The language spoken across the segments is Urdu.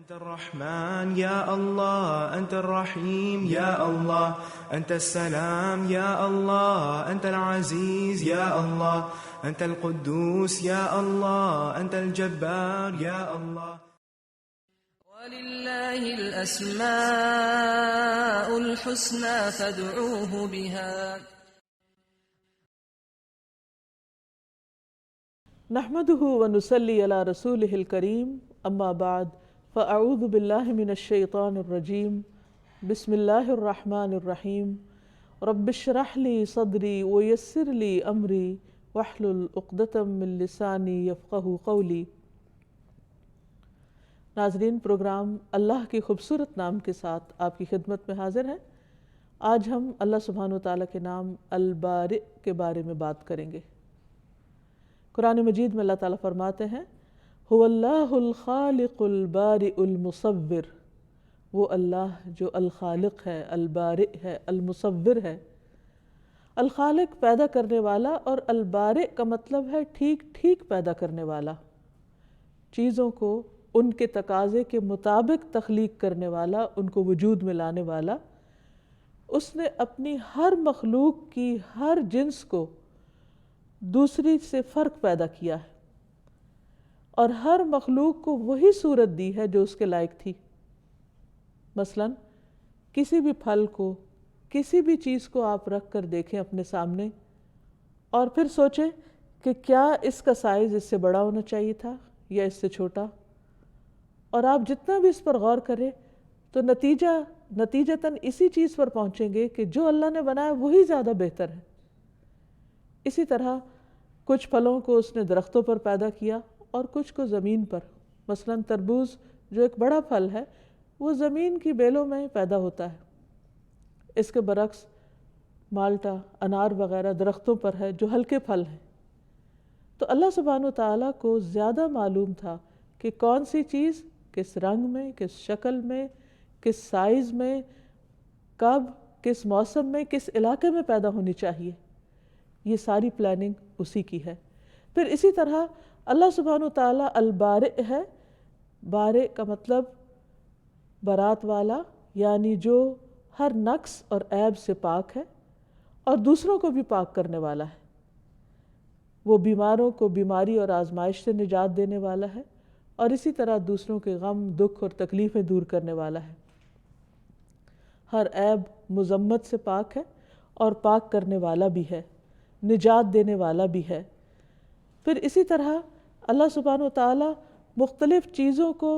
أنت الرحمن يا الله، أنت الرحيم يا الله، أنت السلام يا الله، أنت العزيز يا الله، أنت القدوس يا الله، أنت الجبار يا الله. ولله الأسماء الحسنى فادعوه بها. نحمده ونصلي على رسوله الكريم، أما بعد فأعوذ بالله من الشيطان الرجيم. بسم الله الرحمن الرحيم. رب اشرح لي صدري ويسر لي أمري واحلل عقدة من لساني يفقهوا قولي. ناظرین، پروگرام اللہ کے خوبصورت نام کے ساتھ آپ کی خدمت میں حاضر ہیں۔ آج ہم اللہ سبحانہ وتعالیٰ کے نام البارئ کے بارے میں بات کریں گے۔ قرآن مجید میں اللہ تعالیٰ فرماتے ہیں هو اللہ الخالق البارئ المصور، وہ اللہ جو الخالق ہے، البارئ ہے، المصور ہے۔ الخالق پیدا کرنے والا، اور البارئ کا مطلب ہے ٹھیک ٹھیک پیدا کرنے والا، چیزوں کو ان کے تقاضے کے مطابق تخلیق کرنے والا، ان کو وجود میں لانے والا۔ اس نے اپنی ہر مخلوق کی ہر جنس کو دوسری سے فرق پیدا کیا ہے، اور ہر مخلوق کو وہی صورت دی ہے جو اس کے لائق تھی۔ مثلا کسی بھی پھل کو، کسی بھی چیز کو آپ رکھ کر دیکھیں اپنے سامنے، اور پھر سوچیں کہ کیا اس کا سائز اس سے بڑا ہونا چاہیے تھا یا اس سے چھوٹا، اور آپ جتنا بھی اس پر غور کریں تو نتیجتاً اسی چیز پر پہنچیں گے کہ جو اللہ نے بنایا وہی زیادہ بہتر ہے۔ اسی طرح کچھ پھلوں کو اس نے درختوں پر پیدا کیا اور کچھ کو زمین پر۔ مثلا تربوز جو ایک بڑا پھل ہے، وہ زمین کی بیلوں میں پیدا ہوتا ہے۔ اس کے برعکس مالٹا، انار وغیرہ درختوں پر ہے جو ہلکے پھل ہیں۔ تو اللہ سبحانہ وتعالیٰ کو زیادہ معلوم تھا کہ کون سی چیز کس رنگ میں، کس شکل میں، کس سائز میں، کب، کس موسم میں، کس علاقے میں پیدا ہونی چاہیے۔ یہ ساری پلاننگ اسی کی ہے۔ پھر اسی طرح اللہ سبحانہ وتعالیٰ البارئ ہے۔ بارئ کا مطلب برات والا، یعنی جو ہر نقص اور عیب سے پاک ہے اور دوسروں کو بھی پاک کرنے والا ہے۔ وہ بیماروں کو بیماری اور آزمائش سے نجات دینے والا ہے، اور اسی طرح دوسروں کے غم، دکھ اور تکلیفیں دور کرنے والا ہے۔ ہر عیب مذمت سے پاک ہے اور پاک کرنے والا بھی ہے، نجات دینے والا بھی ہے۔ پھر اسی طرح اللہ سبحانہ وتعالیٰ مختلف چیزوں کو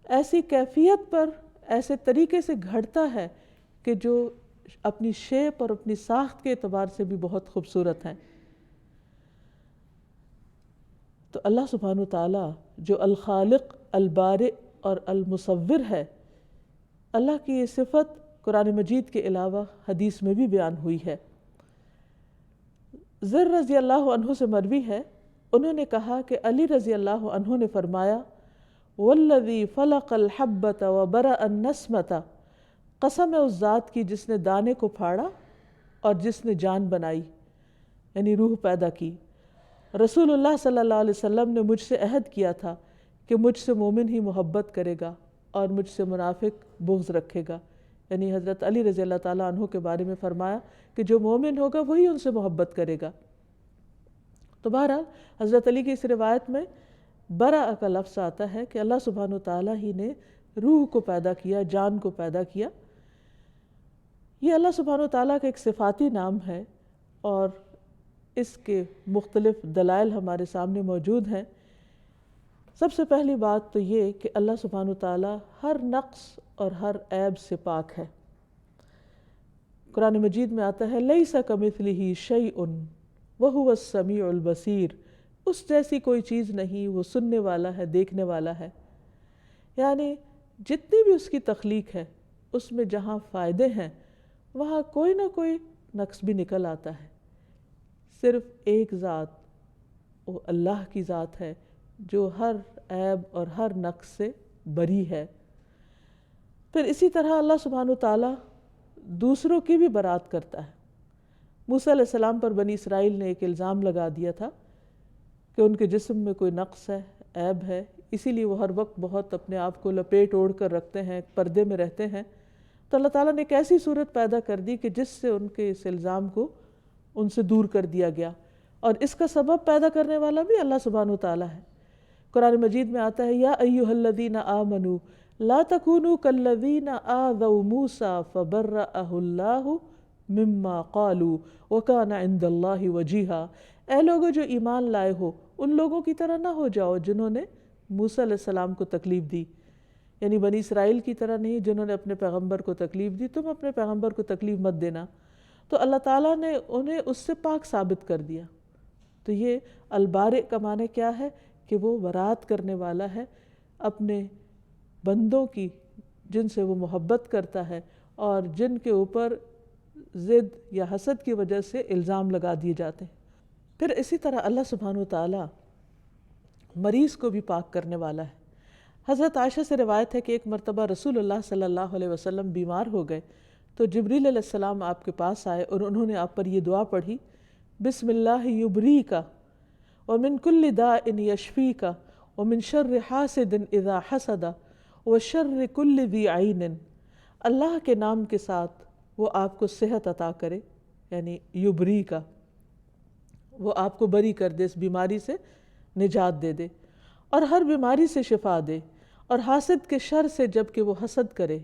ایسی کیفیت پر، ایسے طریقے سے گھڑتا ہے کہ جو اپنی شیپ اور اپنی ساخت کے اعتبار سے بھی بہت خوبصورت ہیں۔ تو اللہ سبحانہ وتعالیٰ جو الخالق، البارئ اور المصور ہے، اللہ کی یہ صفت قرآن مجید کے علاوہ حدیث میں بھی بیان ہوئی ہے۔ زر رضی اللہ عنہ سے مروی ہے، انہوں نے کہا کہ علی رضی اللہ عنہ نے فرمایا والذی فلق الحبۃ وبرأ النسمۃ، قسم ہے اس ذات کی جس نے دانے کو پھاڑا اور جس نے جان بنائی، یعنی روح پیدا کی۔ رسول اللہ صلی اللہ علیہ وسلم نے مجھ سے عہد کیا تھا کہ مجھ سے مومن ہی محبت کرے گا اور مجھ سے منافق بغض رکھے گا، یعنی حضرت علی رضی اللہ تعالیٰ عنہ کے بارے میں فرمایا کہ جو مومن ہوگا وہی ان سے محبت کرے گا۔ تو بہرحال حضرت علی کی اس روایت میں برأ کا لفظ آتا ہے کہ اللہ سبحانہ وتعالیٰ ہی نے روح کو پیدا کیا، جان کو پیدا کیا۔ یہ اللہ سبحانہ وتعالیٰ کا ایک صفاتی نام ہے، اور اس کے مختلف دلائل ہمارے سامنے موجود ہیں۔ سب سے پہلی بات تو یہ کہ اللہ سبحانہ وتعالیٰ ہر نقص اور ہر عیب سے پاک ہے۔ قرآن مجید میں آتا ہے لیس کمثلہ شیء وہو السمیع البصیر، اس جیسی کوئی چیز نہیں، وہ سننے والا ہے، دیکھنے والا ہے۔ یعنی جتنی بھی اس کی تخلیق ہے، اس میں جہاں فائدے ہیں وہاں کوئی نہ کوئی نقص بھی نکل آتا ہے۔ صرف ایک ذات، وہ اللہ کی ذات ہے جو ہر عیب اور ہر نقص سے بری ہے۔ پھر اسی طرح اللہ سبحانہ وتعالیٰ دوسروں کی بھی برات کرتا ہے۔ موسیٰ علیہ السلام پر بنی اسرائیل نے ایک الزام لگا دیا تھا کہ ان کے جسم میں کوئی نقص ہے، عیب ہے، اسی لیے وہ ہر وقت بہت اپنے آپ کو لپیٹ اوڑھ کر رکھتے ہیں، پردے میں رہتے ہیں. تو اللہ تعالیٰ نے ایک ایسی صورت پیدا کر دی کہ جس سے ان کے اس الزام کو ان سے دور کر دیا گیا، اور اس کا سبب پیدا کرنے والا بھی اللہ سبحانہ وتعالیٰ ہے. قرآن مجید میں آتا ہے، یا ایھا الذین آمنوا لا تکونوا کالذین آذوا موسیٰ فبرأہ اللہ مما قالوا وکان عند اللہ وجیہا. اے لوگو جو ایمان لائے ہو، ان لوگوں کی طرح نہ ہو جاؤ جنہوں نے موسیٰ علیہ السلام کو تکلیف دی، یعنی بنی اسرائیل کی طرح نہیں جنہوں نے اپنے پیغمبر کو تکلیف دی. تم اپنے پیغمبر کو تکلیف مت دینا. تو اللہ تعالیٰ نے انہیں اس سے پاک ثابت کر دیا. تو یہ البارئ کا معنی کیا ہے کہ وہ برات کرنے والا ہے اپنے بندوں کی جن سے وہ محبت کرتا ہے اور جن کے اوپر ضد یا حسد کی وجہ سے الزام لگا دیے جاتے ہیں. پھر اسی طرح اللہ سبحانہ وتعالیٰ مریض کو بھی پاک کرنے والا ہے. حضرت عائشہ سے روایت ہے کہ ایک مرتبہ رسول اللہ صلی اللہ علیہ وسلم بیمار ہو گئے تو جبریل علیہ السلام آپ کے پاس آئے اور انہوں نے آپ پر یہ دعا پڑھی، بسم اللہ یبریک ومن کل داء یشفیک ومن شر حاسد اذا حسد وشر کل ذی عین. اللہ کے نام کے ساتھ وہ آپ کو صحت عطا کرے، یعنی یبریک، وہ آپ کو بری کر دے، اس بیماری سے نجات دے دے، اور ہر بیماری سے شفا دے، اور حاسد کے شر سے جب کہ وہ حسد کرے،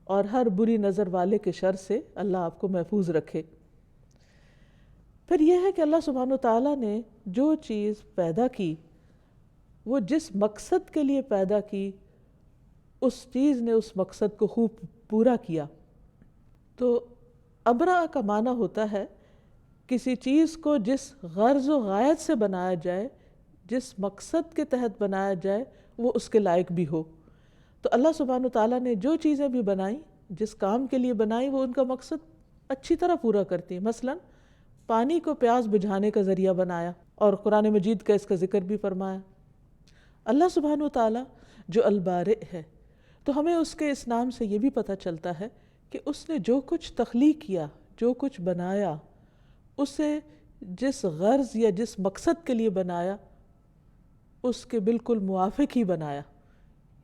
اور ہر بری نظر والے کے شر سے اللہ آپ کو محفوظ رکھے. پھر یہ ہے کہ اللہ سبحانہ وتعالیٰ نے جو چیز پیدا کی وہ جس مقصد کے لیے پیدا کی، اس چیز نے اس مقصد کو خوب پورا کیا. تو ابرأ کا معنی ہوتا ہے کسی چیز کو جس غرض و غایت سے بنایا جائے، جس مقصد کے تحت بنایا جائے، وہ اس کے لائق بھی ہو. تو اللہ سبحانہ وتعالیٰ نے جو چیزیں بھی بنائیں، جس کام کے لیے بنائیں، وہ ان کا مقصد اچھی طرح پورا کرتی ہیں. مثلا پانی کو پیاس بجھانے کا ذریعہ بنایا، اور قرآن مجید کا اس کا ذکر بھی فرمایا. اللہ سبحانہ وتعالیٰ جو البارئ ہے، تو ہمیں اس کے اس نام سے یہ بھی پتہ چلتا ہے کہ اس نے جو کچھ تخلیق کیا، جو کچھ بنایا، اسے جس غرض یا جس مقصد کے لیے بنایا اس کے بالکل موافق ہی بنایا.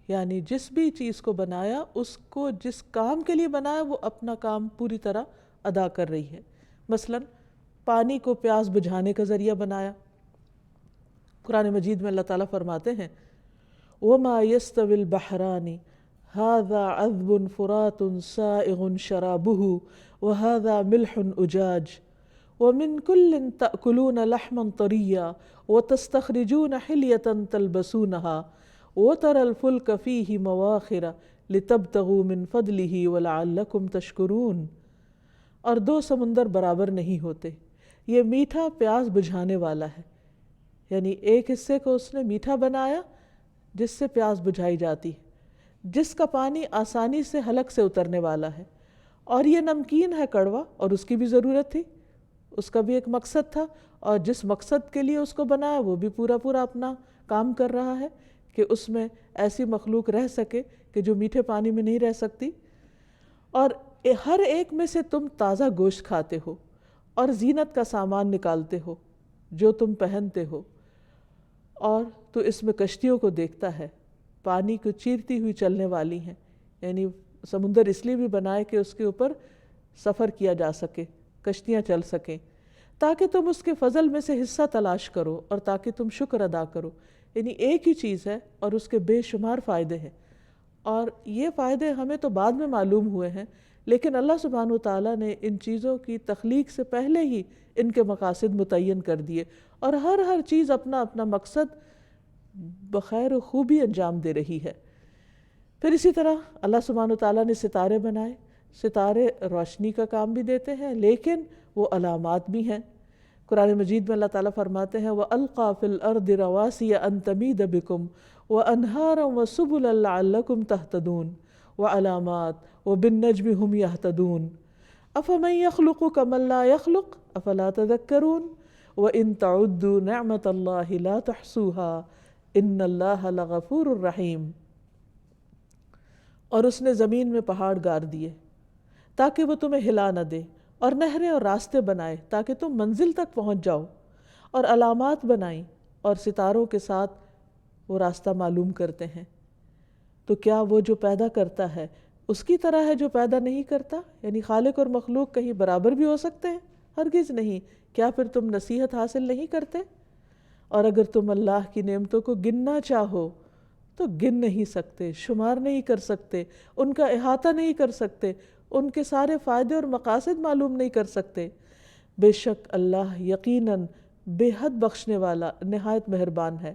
یعنی جس بھی چیز کو بنایا، اس کو جس کام کے لیے بنایا وہ اپنا کام پوری طرح ادا کر رہی ہے. مثلا پانی کو پیاس بجھانے کا ذریعہ بنایا. قرآن مجید میں اللہ تعالیٰ فرماتے ہیں، وَمَا يَسْتَوِي الْبَحْرَانِ هَذَا عَذْبٌ فُرَاتٌ سَائِغٌ شَرَابُهُ وَهَذَا مِلْحٌ أُجَاجٌ وَمِن كُلٍّ تَأْكُلُونَ لَحْمًا طَرِيًّا وَتَسْتَخْرِجُونَ حِلْيَةً تَلْبَسُونَهَا وَتَرَى الْفُلْكَ فِيهِ مَوَاخِرَ لِتَبْتَغُوا مِن فَضْلِهِ وَلَعَلَّكُمْ تَشْكُرُونَ. اور دو سمندر برابر نہیں ہوتے. یہ میٹھا پیاس بجھانے والا ہے، یعنی ایک حصے کو اس نے میٹھا بنایا جس سے پیاس بجھائی جاتی ہے، جس کا پانی آسانی سے حلق سے اترنے والا ہے، اور یہ نمکین ہے کڑوا، اور اس کی بھی ضرورت تھی، اس کا بھی ایک مقصد تھا، اور جس مقصد کے لیے اس کو بنایا وہ بھی پورا پورا اپنا کام کر رہا ہے کہ اس میں ایسی مخلوق رہ سکے کہ جو میٹھے پانی میں نہیں رہ سکتی. اور ہر ایک میں سے تم تازہ گوشت کھاتے ہو اور زینت کا سامان نکالتے ہو جو تم پہنتے ہو. اور تو اس میں کشتیوں کو دیکھتا ہے، پانی کو چیرتی ہوئی چلنے والی ہیں، یعنی سمندر اس لیے بھی بنائے کہ اس کے اوپر سفر کیا جا سکے، کشتیاں چل سکیں، تاکہ تم اس کے فضل میں سے حصہ تلاش کرو اور تاکہ تم شکر ادا کرو. یعنی ایک ہی چیز ہے اور اس کے بے شمار فائدے ہیں، اور یہ فائدے ہمیں تو بعد میں معلوم ہوئے ہیں، لیکن اللہ سبحانہ وتعالیٰ نے ان چیزوں کی تخلیق سے پہلے ہی ان کے مقاصد متعین کر دیے، اور ہر چیز اپنا اپنا مقصد بخیر و خوبی انجام دے رہی ہے. پھر اسی طرح اللہ سبحانہ وتعالیٰ نے ستارے بنائے. ستارے روشنی کا کام بھی دیتے ہیں لیکن وہ علامات بھی ہیں. قرآن مجید میں اللہ تعالیٰ فرماتے ہیں وَأَلْقَى فِي الْأَرْضِ رَوَاسِيَ أَن تَمِيدَ بِكُمْ وَأَنْهَارًا وَسُبُلًا لَعَلَّكُمْ تَهْتَدُونَ وَعَلَامَاتٍ وَبِالنَّجْمِ هُمْ يَهْتَدُونَ أَفَمَن يَخْلُقُ كَمَن لَّا يَخْلُقُ أَفَلَا تَذَكَّرُونَ وَإِن تَعُدُّوا نِعْمَةَ اللَّهِ لَا تُحْصُوهَا إِنَّ اللَّهَ لَغَفُورٌ رَحِيمٌ. اور اس نے زمین میں پہاڑ گار دیے تاکہ وہ تمہیں ہلا نہ دے، اور نہریں اور راستے بنائے تاکہ تم منزل تک پہنچ جاؤ، اور علامات بنائیں اور ستاروں کے ساتھ وہ راستہ معلوم کرتے ہیں۔ تو کیا وہ جو پیدا کرتا ہے اس کی طرح ہے جو پیدا نہیں کرتا؟ یعنی خالق اور مخلوق کہیں برابر بھی ہو سکتے ہیں؟ ہرگز نہیں۔ کیا پھر تم نصیحت حاصل نہیں کرتے؟ اور اگر تم اللہ کی نعمتوں کو گننا چاہو تو گن نہیں سکتے، شمار نہیں کر سکتے، ان کا احاطہ نہیں کر سکتے، ان کے سارے فائدے اور مقاصد معلوم نہیں کر سکتے۔ بے شک اللہ یقیناً بے حد بخشنے والا، نہایت مہربان ہے۔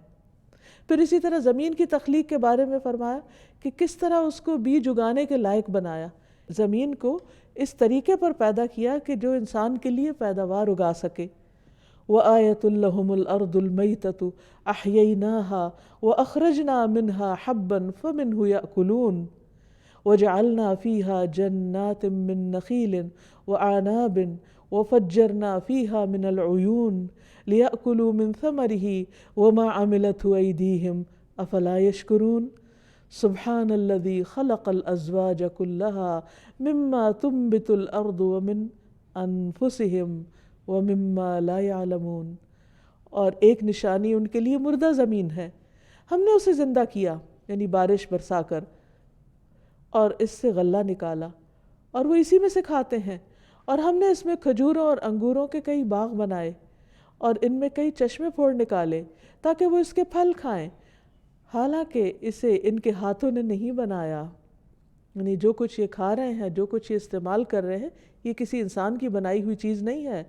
پھر اسی طرح زمین کی تخلیق کے بارے میں فرمایا کہ کس طرح اس کو بیج اگانے کے لائق بنایا۔ زمین کو اس طریقے پر پیدا کیا کہ جو انسان کے لیے پیداوار اگا سکے۔ وَآیَةٌ لَهُمُ الْأَرْضُ الْمَيْتَةُ أَحْيَيْنَاهَا وَأَخْرَجْنَا مِنْهَا حَبًّا فَمِنْهُ يَأْكُلُونَ وَجَعَلْنَا فِيهَا جَنَّاتٍ مِّن نَخِيلٍ وَأَعْنَابٍ وَفَجَّرْنَا فِيهَا مِنَ الْعُيُونِ لِيَأْكُلُوا مِن ثَمَرِهِ وَمَا عَمِلَتْهُ أَيْدِيهِمْ أَفَلَا يَشْكُرُونَ سُبْحَانَ الَّذِي خَلَقَ الْأَزْوَاجَ كُلَّهَا مِمَّا تُنبِتُ الْأَرْضُ وَمِنْ أَنفُسِهِمْ وَمِمَّا لَا يَعْلَمُونَ۔ اور ایک نشانی ان کے لیے مردہ زمین ہے، ہم نے اسے زندہ کیا، یعنی بارش برسا کر، اور اس سے غلہ نکالا اور وہ اسی میں سے کھاتے ہیں، اور ہم نے اس میں کھجوروں اور انگوروں کے کئی باغ بنائے اور ان میں کئی چشمے پھوڑ نکالے تاکہ وہ اس کے پھل کھائیں، حالانکہ اسے ان کے ہاتھوں نے نہیں بنایا۔ یعنی جو کچھ یہ کھا رہے ہیں، جو کچھ یہ استعمال کر رہے ہیں، یہ کسی انسان کی بنائی ہوئی چیز نہیں ہے۔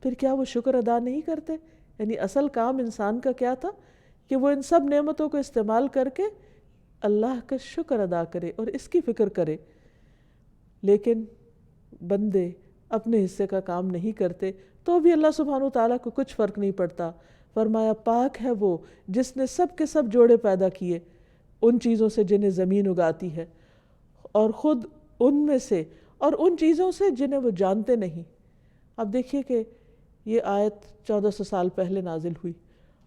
پھر کیا وہ شکر ادا نہیں کرتے؟ یعنی اصل کام انسان کا کیا تھا کہ وہ ان سب نعمتوں کو استعمال کر کے اللہ کا شکر ادا کرے اور اس کی فکر کرے، لیکن بندے اپنے حصے کا کام نہیں کرتے تو بھی اللہ سبحانہ وتعالیٰ کو کچھ فرق نہیں پڑتا۔ فرمایا پاک ہے وہ جس نے سب کے سب جوڑے پیدا کیے ان چیزوں سے جنہیں زمین اگاتی ہے، اور خود ان میں سے اور ان چیزوں سے جنہیں وہ جانتے نہیں۔ اب دیکھیے کہ یہ آیت 1400 سال پہلے نازل ہوئی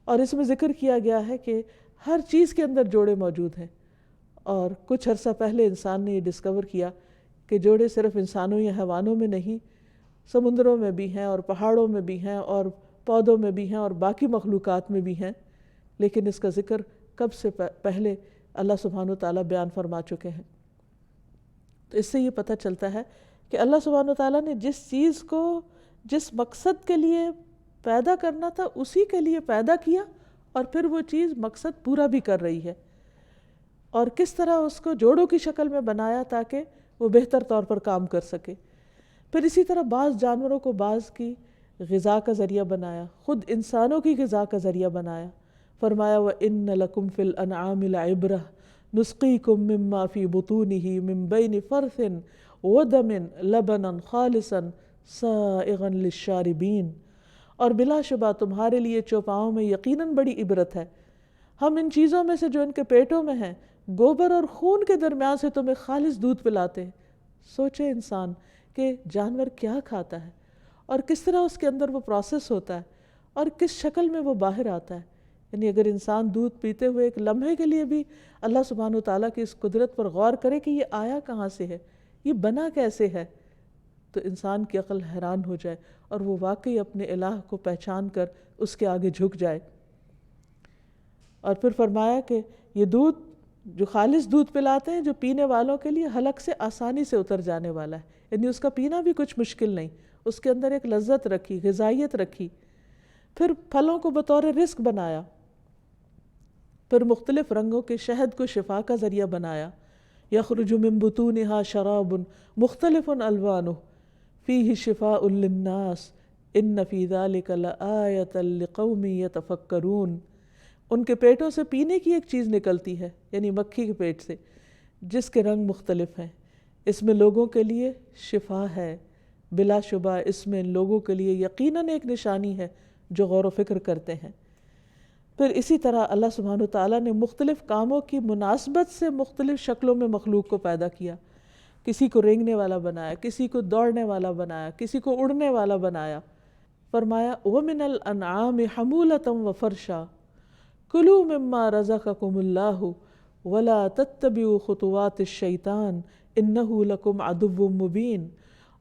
اور اس میں ذکر کیا گیا ہے کہ ہر چیز کے اندر جوڑے موجود ہیں، اور کچھ عرصہ پہلے انسان نے یہ ڈسکور کیا کہ جوڑے صرف انسانوں یا حیوانوں میں نہیں، سمندروں میں بھی ہیں اور پہاڑوں میں بھی ہیں اور پودوں میں بھی ہیں اور باقی مخلوقات میں بھی ہیں، لیکن اس کا ذکر کب سے پہلے اللہ سبحانہ وتعالیٰ بیان فرما چکے ہیں۔ تو اس سے یہ پتہ چلتا ہے کہ اللہ سبحانہ وتعالیٰ نے جس چیز کو جس مقصد کے لیے پیدا کرنا تھا اسی کے لیے پیدا کیا، اور پھر وہ چیز مقصد پورا بھی کر رہی ہے، اور کس طرح اس کو جوڑوں کی شکل میں بنایا تاکہ وہ بہتر طور پر کام کر سکے۔ پھر اسی طرح بعض جانوروں کو بعض کی غذا کا ذریعہ بنایا، خود انسانوں کی غذا کا ذریعہ بنایا۔ فرمایا وَإِنَّ لَكُمْ فِي الْأَنْعَامِ لَعِبْرَةً نُسْقِيكُم مِّمَّا فِي بُطُونِهِ مِن بَيْنِ فَرْثٍ وَدَمٍ لَبَنًا خَالِصًا سَائِغًا لِلشَّارِبِينَ، اور بلا شبہ تمہارے لیے چوپاؤں میں یقیناً بڑی عبرت ہے۔ ہم ان چیزوں میں سے جو ان کے پیٹوں میں ہیں، گوبر اور خون کے درمیان سے تمہیں خالص دودھ پلاتے ہیں۔ سوچے انسان کہ جانور کیا کھاتا ہے اور کس طرح اس کے اندر وہ پروسیس ہوتا ہے اور کس شکل میں وہ باہر آتا ہے۔ یعنی اگر انسان دودھ پیتے ہوئے ایک لمحے کے لیے بھی اللہ سبحانہ وتعالیٰ کی اس قدرت پر غور کرے کہ یہ آیا کہاں سے ہے، یہ بنا کیسے ہے، تو انسان کی عقل حیران ہو جائے اور وہ واقعی اپنے الہ کو پہچان کر اس کے آگے جھک جائے۔ اور پھر فرمایا کہ یہ دودھ جو خالص دودھ پلاتے ہیں جو پینے والوں کے لیے حلق سے آسانی سے اتر جانے والا ہے، یعنی اس کا پینا بھی کچھ مشکل نہیں، اس کے اندر ایک لذت رکھی، غذائیت رکھی۔ پھر پھلوں کو بطور رزق بنایا، پھر مختلف رنگوں کے شہد کو شفا کا ذریعہ بنایا۔ یخرج من بطونها شراب مختلف الوانہ فیہ شفاء للناس ان فی ذلک لآیۃ لقوم یتفکرون۔ ان کے پیٹوں سے پینے کی ایک چیز نکلتی ہے، یعنی مکھی کے پیٹ سے، جس کے رنگ مختلف ہیں، اس میں لوگوں کے لیے شفا ہے، بلا شبہ اس میں لوگوں کے لیے یقیناً ایک نشانی ہے جو غور و فکر کرتے ہیں۔ پھر اسی طرح اللہ سبحانہ وتعالیٰ نے مختلف کاموں کی مناسبت سے مختلف شکلوں میں مخلوق کو پیدا کیا، کسی کو رینگنے والا بنایا، کسی کو دوڑنے والا بنایا، کسی کو اڑنے والا بنایا۔ فرمایا وَمِنَ الْأَنْعَامِ حَمُولَةً وَفَرْشًا كُلُوا مِمَّا رَزَقَكُمُ اللَّهُ وَلَا تَتَّبِعُوا خُطُوَاتِ الشَّيْطَانِ إِنَّهُ لَكُمْ عَدُوٌّ مُّبِينٌ۔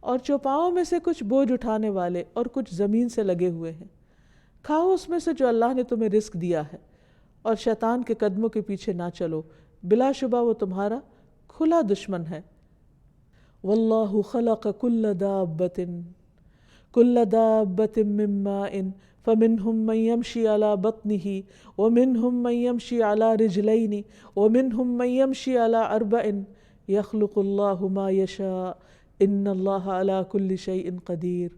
اور چوپاؤں میں سے کچھ بوجھ اٹھانے والے اور کچھ زمین سے لگے ہوئے ہیں، کھاؤ اس میں سے جو اللہ نے تمہیں رزق دیا ہے، اور شیطان کے قدموں کے پیچھے نہ چلو، بلا شبہ وہ تمہارا کھلا دشمن ہے۔ واللہ خلق کل دابۃ من ماء فمنہم من یمشی علی بطنہ ومنہم من یمشی علی رجلین ومنہم من یمشی علی اربع یخلق اللہ ما یشاء ان اللہ علی کل شیء قدیر۔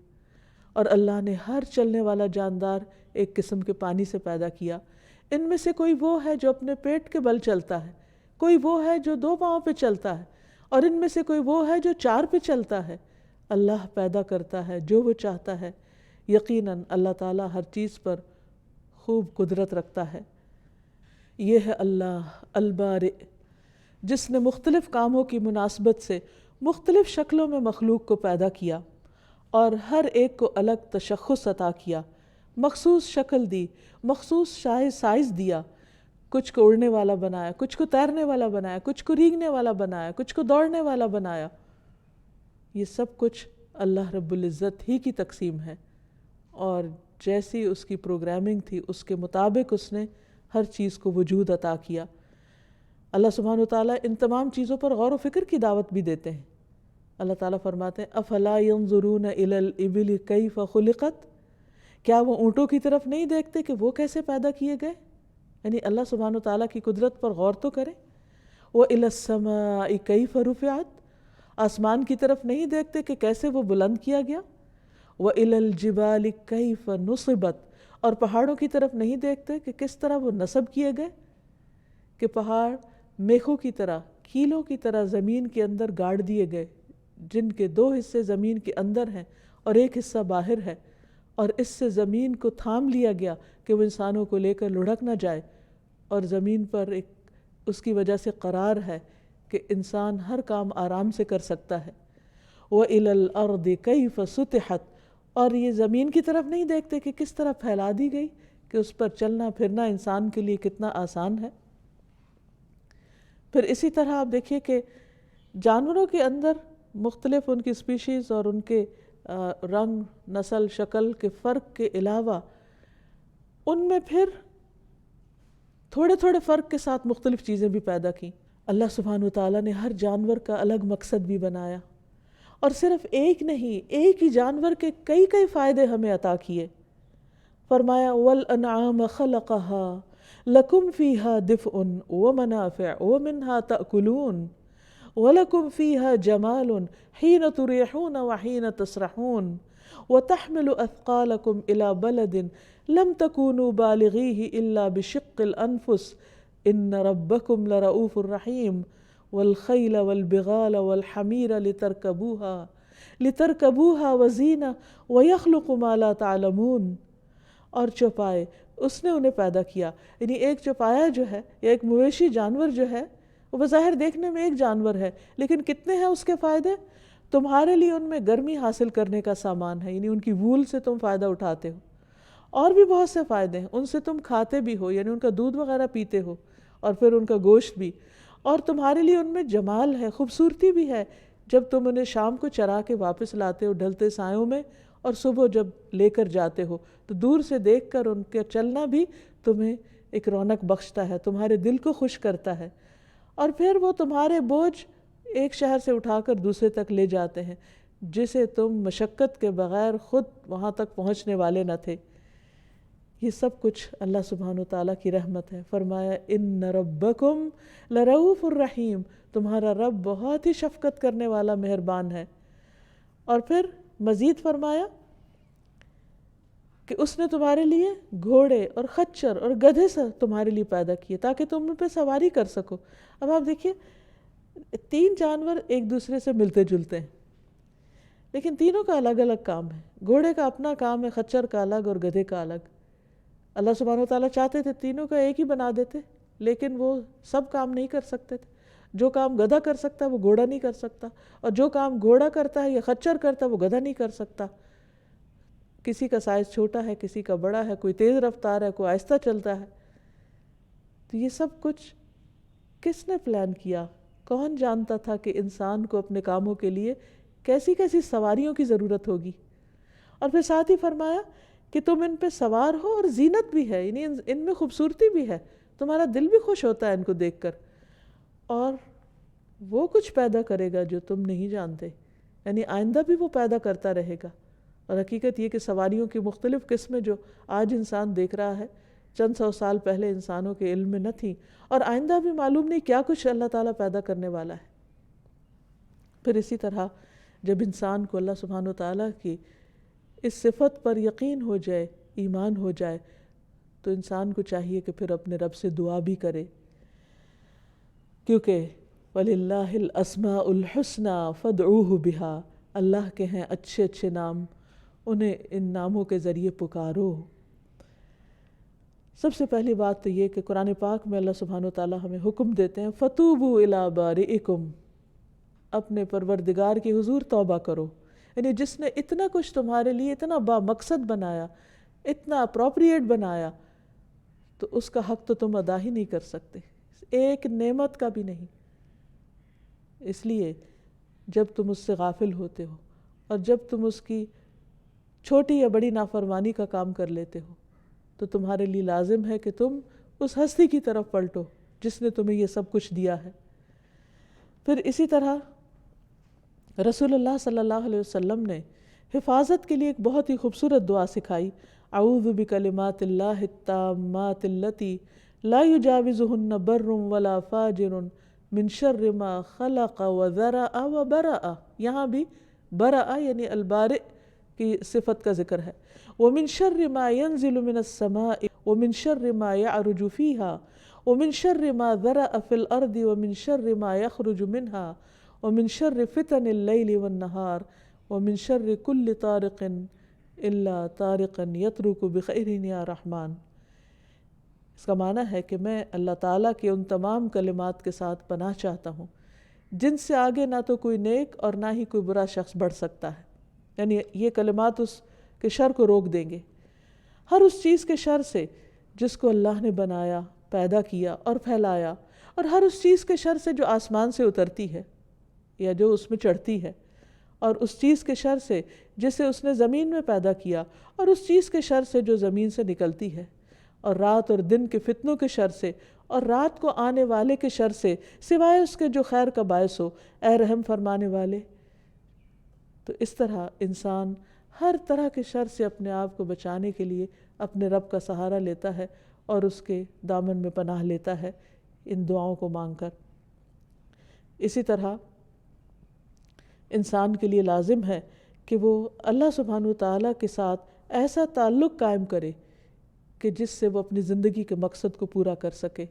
اور اللہ نے ہر چلنے والا جاندار ایک قسم کے پانی سے پیدا کیا۔ ان میں سے کوئی وہ ہے جو اپنے پیٹ کے بل چلتا ہے، کوئی وہ ہے جو 2 پاؤں پہ چلتا ہے، اور ان میں سے کوئی وہ ہے جو 4 پہ چلتا ہے۔ اللہ پیدا کرتا ہے جو وہ چاہتا ہے، یقیناً اللہ تعالیٰ ہر چیز پر خوب قدرت رکھتا ہے۔ یہ ہے اللہ البارئ، جس نے مختلف کاموں کی مناسبت سے مختلف شکلوں میں مخلوق کو پیدا کیا اور ہر ایک کو الگ تشخص عطا کیا، مخصوص شکل دی، مخصوص سائز دیا۔ کچھ کو اڑنے والا بنایا، کچھ کو تیرنے والا بنایا، کچھ کو رینگنے والا بنایا، کچھ کو دوڑنے والا بنایا۔ یہ سب کچھ اللہ رب العزت ہی کی تقسیم ہے، اور جیسی اس کی پروگرامنگ تھی اس کے مطابق اس نے ہر چیز کو وجود عطا کیا۔ اللہ سبحانہ وتعالیٰ ان تمام چیزوں پر غور و فکر کی دعوت بھی دیتے ہیں۔ اللہ تعالیٰ فرماتے ہیں افلا ينظرون الى الابل کیف خلقت، کیا وہ اونٹوں کی طرف نہیں دیکھتے کہ وہ کیسے پیدا کیے گئے؟ یعنی اللہ سبحانہ وتعالیٰ کی قدرت پر غور تو کریں۔ وَإِلَى السَّمَاءِ كَيْفَ رُفِعَتْ، آسمان کی طرف نہیں دیکھتے کہ کیسے وہ بلند کیا گیا۔ وَإِلَى الْجِبَالِ كَيْفَ نُصِبَتْ، اور پہاڑوں کی طرف نہیں دیکھتے کہ کس طرح وہ نصب کیے گئے، کہ پہاڑ میخوں کی طرح، کیلوں کی طرح زمین کے اندر گاڑ دیے گئے، جن کے 2 حصے زمین کے اندر ہیں اور ایک حصہ باہر ہے، اور اس سے زمین کو تھام لیا گیا کہ وہ انسانوں کو لے کر لڑھک نہ جائے، اور زمین پر ایک اس کی وجہ سے قرار ہے کہ انسان ہر کام آرام سے کر سکتا ہے۔ وَإِلَى الْأَرْضِ كَيْفَ سُطِحَتْ، اور یہ زمین کی طرف نہیں دیکھتے کہ کس طرح پھیلا دی گئی، کہ اس پر چلنا پھرنا انسان کے لیے کتنا آسان ہے۔ پھر اسی طرح آپ دیکھیے کہ جانوروں کے اندر مختلف ان کی اسپیشیز اور ان کے رنگ، نسل، شکل کے فرق کے علاوہ ان میں پھر تھوڑے تھوڑے فرق کے ساتھ مختلف چیزیں بھی پیدا کی۔ اللہ سبحانہ وتعالیٰ نے ہر جانور کا الگ مقصد بھی بنایا، اور صرف ایک نہیں، ایک ہی جانور کے کئی کئی فائدے ہمیں عطا کیے۔ فرمایا وَالْأَنْعَامَ خَلَقَهَا لَكُمْ فِيهَا دِفْءٌ وَمَنَافِعُ وَمِنْهَا تَأْكُلُونَ وَلَكُمْ فِيهَا جَمَالٌ حِينَ تُرِيحُونَ وَحِينَ تَسْرَحُونَ وَتَحْمِلُ أَثْقَالَكُمْ إِلَى بَلَدٍ لَمْ تَكُونُوا بَالِغِيهِ إِلَّا بِشِقِّ الْأَنفُسِ إِنَّ رَبَّكُمْ لَرَؤُوفٌ رَحِيمٌ وَالْخَيْلَ وَالْبِغَالَ وَالْحَمِيرَ لِتَرْكَبُوهَا وَزِينَةً وَيَخْلُقُ مَا لَا تَعْلَمُونَ، اور چوپائے اس نے انہیں پیدا کیا۔ یعنی ایک چوپایا جو ہے یا ایک مویشی جانور جو ہے وہ بظاہر دیکھنے میں ایک جانور ہے، لیکن کتنے ہیں اس کے فائدے؟ تمہارے لیے ان میں گرمی حاصل کرنے کا سامان ہے، یعنی ان کی وول سے تم فائدہ اٹھاتے ہو، اور بھی بہت سے فائدے ہیں، ان سے تم کھاتے بھی ہو، یعنی ان کا دودھ وغیرہ پیتے ہو، اور پھر ان کا گوشت بھی، اور تمہارے لیے ان میں جمال ہے، خوبصورتی بھی ہے، جب تم انہیں شام کو چرا کے واپس لاتے ہو ڈھلتے سایوں میں، اور صبح جب لے کر جاتے ہو تو دور سے دیکھ کر ان کا چلنا بھی تمہیں ایک رونق بخشتا ہے، تمہارے دل کو خوش کرتا ہے، اور پھر وہ تمہارے بوجھ ایک شہر سے اٹھا کر دوسرے تک لے جاتے ہیں، جسے تم مشقت کے بغیر خود وہاں تک پہنچنے والے نہ تھے۔ یہ سب کچھ اللہ سبحانہ وتعالیٰ کی رحمت ہے۔ فرمایا ان ربکم لرؤوف الرحیم، تمہارا رب بہت ہی شفقت کرنے والا مہربان ہے۔ اور پھر مزید فرمایا کہ اس نے تمہارے لیے گھوڑے اور خچر اور گدھے سے تمہارے لیے پیدا کیے تاکہ تم ان پہ سواری کر سکو۔ اب آپ دیکھیے 3 جانور ایک دوسرے سے ملتے جلتے ہیں، لیکن تینوں کا الگ الگ کام ہے۔ گھوڑے کا اپنا کام ہے، خچر کا الگ اور گدھے کا الگ۔ اللہ سبحانہ وتعالیٰ چاہتے تھے تینوں کا ایک ہی بنا دیتے، لیکن وہ سب کام نہیں کر سکتے تھے۔ جو کام گدھا کر سکتا ہے وہ گھوڑا نہیں کر سکتا، اور جو کام گھوڑا کرتا ہے یا خچر کرتا ہے وہ گدھا نہیں کر سکتا۔ کسی کا سائز چھوٹا ہے، کسی کا بڑا ہے، کوئی تیز رفتار ہے، کوئی آہستہ چلتا ہے۔ تو یہ سب کچھ کس نے پلان کیا؟ کون جانتا تھا کہ انسان کو اپنے کاموں کے لیے کیسی کیسی سواریوں کی ضرورت ہوگی؟ اور پھر ساتھ ہی فرمایا کہ تم ان پہ سوار ہو اور زینت بھی ہے، یعنی ان میں خوبصورتی بھی ہے، تمہارا دل بھی خوش ہوتا ہے ان کو دیکھ کر، اور وہ کچھ پیدا کرے گا جو تم نہیں جانتے، یعنی آئندہ بھی وہ پیدا کرتا رہے گا۔ اور حقیقت یہ کہ سواریوں کی مختلف قسمیں جو آج انسان دیکھ رہا ہے، چند سو سال پہلے انسانوں کے علم میں نہ تھیں، اور آئندہ بھی معلوم نہیں کیا کچھ اللہ تعالیٰ پیدا کرنے والا ہے۔ پھر اسی طرح جب انسان کو اللہ سبحانہ وتعالیٰ کی اس صفت پر یقین ہو جائے، ایمان ہو جائے، تو انسان کو چاہیے کہ پھر اپنے رب سے دعا بھی کرے، کیونکہ وَلِلَّهِ الْأَسْمَاءُ الْحُسْنَى فَادْعُوهُ بِهَا، اللہ کے ہیں اچھے اچھے نام، انہیں ان ناموں کے ذریعے پکارو۔ سب سے پہلی بات تو یہ کہ قرآن پاک میں اللہ سبحانہ وتعالیٰ ہمیں حکم دیتے ہیں فَتُوبُوا إِلَىٰ بَارِئِكُمْ، اپنے پروردگار کی حضور توبہ کرو، یعنی جس نے اتنا کچھ تمہارے لیے اتنا با مقصد بنایا، اتنا اپروپریٹ بنایا، تو اس کا حق تو تم ادا ہی نہیں کر سکتے، ایک نعمت کا بھی نہیں۔ اس لیے جب تم اس سے غافل ہوتے ہو اور جب تم اس کی چھوٹی یا بڑی نافرمانی کا کام کر لیتے ہو، تو تمہارے لیے لازم ہے کہ تم اس ہستی کی طرف پلٹو جس نے تمہیں یہ سب کچھ دیا ہے۔ پھر اسی طرح رسول اللہ صلی اللہ علیہ وسلم نے حفاظت کے لیے ایک بہت ہی خوبصورت دعا سکھائی، اعوذ بکلمات اللہ التامات اللتی لا یجاوزہن بر ولا فاجر من شر ما خلق وذرأ وبرأ، یہاں بھی برأ یعنی البارئ کی صفت کا ذکر ہے، ومن شر ما ينزل من السماء ومن شر ما يعرج فيها ومن شر ما ذرأ في الأرض ومن شر ما يخرج منها ومن شر فتن الليل والنهار ومن شر كل طارق إلا طارقا يطرق بخير يا رحمن۔ اس کا معنی ہے کہ میں اللہ تعالیٰ کے ان تمام کلمات کے ساتھ پناہ چاہتا ہوں جن سے آگے نہ تو کوئی نیک اور نہ ہی کوئی برا شخص بڑھ سکتا ہے، یعنی یہ کلمات اس کے شر کو روک دیں گے، ہر اس چیز کے شر سے جس کو اللہ نے بنایا، پیدا کیا اور پھیلایا، اور ہر اس چیز کے شر سے جو آسمان سے اترتی ہے یا جو اس میں چڑھتی ہے، اور اس چیز کے شر سے جسے اس نے زمین میں پیدا کیا، اور اس چیز کے شر سے جو زمین سے نکلتی ہے، اور رات اور دن کے فتنوں کے شر سے، اور رات کو آنے والے کے شر سے، سوائے اس کے جو خیر کا باعث ہو، اے رحم فرمانے والے۔ تو اس طرح انسان ہر طرح کے شر سے اپنے آپ کو بچانے کے لیے اپنے رب کا سہارا لیتا ہے اور اس کے دامن میں پناہ لیتا ہے ان دعاؤں کو مانگ کر۔ اسی طرح انسان کے لیے لازم ہے کہ وہ اللہ سبحانہ وتعالیٰ کے ساتھ ایسا تعلق قائم کرے کہ جس سے وہ اپنی زندگی کے مقصد کو پورا کر سکے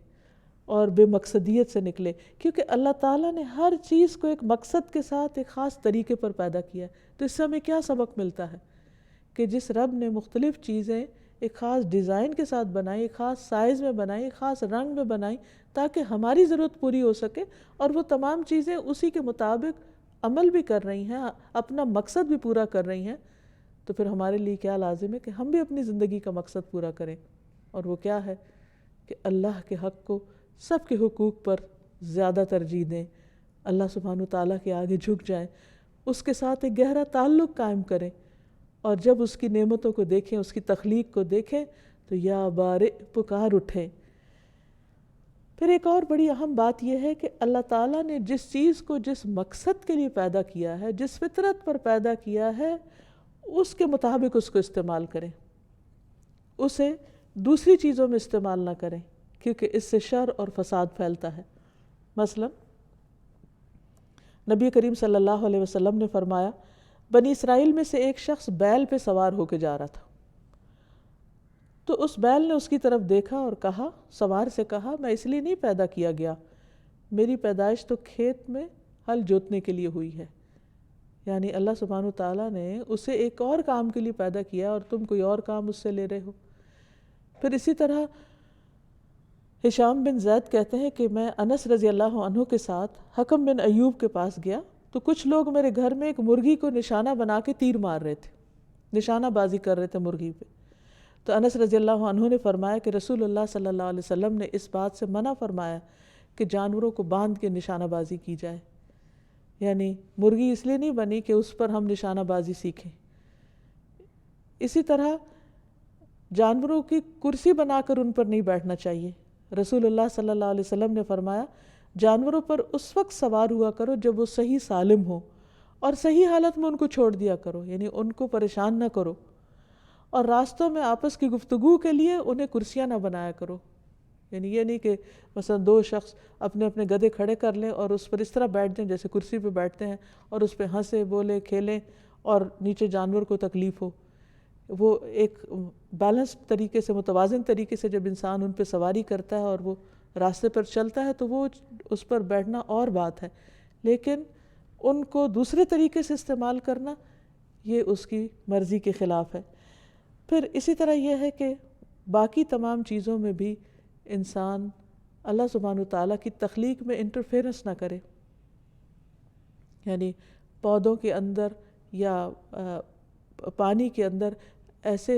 اور بے مقصدیت سے نکلے، کیونکہ اللہ تعالیٰ نے ہر چیز کو ایک مقصد کے ساتھ ایک خاص طریقے پر پیدا کیا ہے۔ تو اس سے ہمیں کیا سبق ملتا ہے کہ جس رب نے مختلف چیزیں ایک خاص ڈیزائن کے ساتھ بنائی، ایک خاص سائز میں بنائی، ایک خاص رنگ میں بنائی تاکہ ہماری ضرورت پوری ہو سکے، اور وہ تمام چیزیں اسی کے مطابق عمل بھی کر رہی ہیں، اپنا مقصد بھی پورا کر رہی ہیں، تو پھر ہمارے لیے کیا لازم ہے کہ ہم بھی اپنی زندگی کا مقصد پورا کریں، اور وہ کیا ہے کہ اللہ کے حق کو سب کے حقوق پر زیادہ ترجیح دیں، اللہ سبحانہ وتعالیٰ کے آگے جھک جائیں، اس کے ساتھ ایک گہرا تعلق قائم کریں، اور جب اس کی نعمتوں کو دیکھیں، اس کی تخلیق کو دیکھیں تو یا بارئ پکار اٹھیں۔ پھر ایک اور بڑی اہم بات یہ ہے کہ اللہ تعالیٰ نے جس چیز کو جس مقصد کے لیے پیدا کیا ہے، جس فطرت پر پیدا کیا ہے، اس کے مطابق اس کو استعمال کریں، اسے دوسری چیزوں میں استعمال نہ کریں، کیونکہ اس سے شر اور فساد پھیلتا ہے۔ مثلا نبی کریم صلی اللہ علیہ وسلم نے فرمایا، بنی اسرائیل میں سے ایک شخص بیل پہ سوار ہو کے جا رہا تھا، تو اس بیل نے اس کی طرف دیکھا اور کہا، سوار سے کہا، میں اس لیے نہیں پیدا کیا گیا، میری پیدائش تو کھیت میں ہل جوتنے کے لیے ہوئی ہے، یعنی اللہ سبحانہ وتعالیٰ نے اسے ایک اور کام کے لیے پیدا کیا اور تم کوئی اور کام اس سے لے رہے ہو۔ پھر اسی طرح ہشام بن زید کہتے ہیں کہ میں انس رضی اللہ عنہ کے ساتھ حکم بن ایوب کے پاس گیا تو کچھ لوگ میرے گھر میں ایک مرغی کو نشانہ بنا کے تیر مار رہے تھے، نشانہ بازی کر رہے تھے مرغی پہ۔ تو انس رضی اللہ عنہ نے فرمایا کہ رسول اللہ صلی اللہ علیہ وسلم نے اس بات سے منع فرمایا کہ جانوروں کو باندھ کے نشانہ بازی کی جائے، یعنی مرغی اس لیے نہیں بنی کہ اس پر ہم نشانہ بازی سیکھیں۔ اسی طرح جانوروں کی کرسی بنا کر ان پر نہیں بیٹھنا چاہیے، رسول اللہ صلی اللہ علیہ وسلم نے فرمایا جانوروں پر اس وقت سوار ہوا کرو جب وہ صحیح سالم ہو، اور صحیح حالت میں ان کو چھوڑ دیا کرو، یعنی ان کو پریشان نہ کرو، اور راستوں میں آپس کی گفتگو کے لیے انہیں کرسیاں نہ بنایا کرو، یعنی یہ نہیں کہ مثلا دو شخص اپنے اپنے گدھے کھڑے کر لیں اور اس پر اس طرح بیٹھ جائیں جیسے کرسی پہ بیٹھتے ہیں، اور اس پہ ہنسے بولے کھیلیں اور نیچے جانور کو تکلیف ہو۔ وہ ایک بیلنس طریقے سے، متوازن طریقے سے جب انسان ان پہ سواری کرتا ہے اور وہ راستے پر چلتا ہے تو وہ اس پر بیٹھنا اور بات ہے، لیکن ان کو دوسرے طریقے سے استعمال کرنا یہ اس کی مرضی کے خلاف ہے۔ پھر اسی طرح یہ ہے کہ باقی تمام چیزوں میں بھی انسان اللہ سبحانہ وتعالیٰ کی تخلیق میں انٹرفیرنس نہ کرے، یعنی پودوں کے اندر یا پانی کے اندر ایسے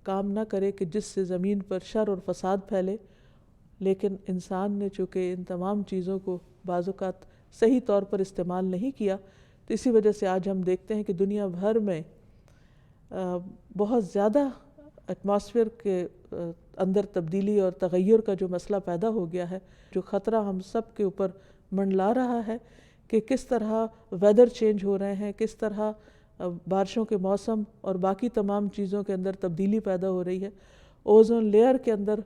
کام نہ کرے کہ جس سے زمین پر شر اور فساد پھیلے، لیکن انسان نے چونکہ ان تمام چیزوں کو بعض اوقات صحیح طور پر استعمال نہیں کیا، تو اسی وجہ سے آج ہم دیکھتے ہیں کہ دنیا بھر میں بہت زیادہ ایٹماسفیئر کے اندر تبدیلی اور تغیر کا جو مسئلہ پیدا ہو گیا ہے، جو خطرہ ہم سب کے اوپر منڈلا رہا ہے کہ کس طرح ویدر چینج ہو رہے ہیں، کس طرح بارشوں کے موسم اور باقی تمام چیزوں کے اندر تبدیلی پیدا ہو رہی ہے، اوزون لیئر کے اندر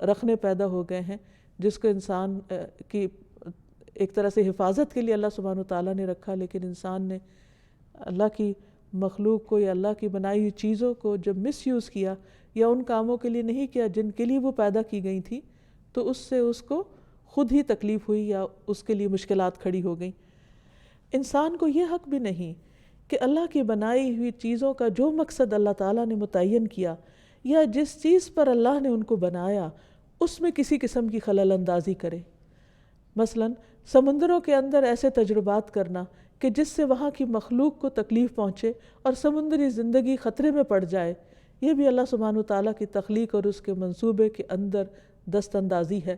رکھنے پیدا ہو گئے ہیں جس کو انسان کی ایک طرح سے حفاظت کے لیے اللہ سبحانہ وتعالیٰ نے رکھا، لیکن انسان نے اللہ کی مخلوق کو یا اللہ کی بنائی ہوئی چیزوں کو جب مس یوز کیا یا ان کاموں کے لیے نہیں کیا جن کے لیے وہ پیدا کی گئی تھی، تو اس سے اس کو خود ہی تکلیف ہوئی یا اس کے لیے مشکلات کھڑی ہو گئیں۔ انسان کو یہ حق بھی نہیں کہ اللہ کی بنائی ہوئی چیزوں کا جو مقصد اللہ تعالیٰ نے متعین کیا یا جس چیز پر اللہ نے ان کو بنایا اس میں کسی قسم کی خلل اندازی کرے۔ مثلا سمندروں کے اندر ایسے تجربات کرنا کہ جس سے وہاں کی مخلوق کو تکلیف پہنچے اور سمندری زندگی خطرے میں پڑ جائے، یہ بھی اللہ سبحانہ وتعالیٰ کی تخلیق اور اس کے منصوبے کے اندر دست اندازی ہے۔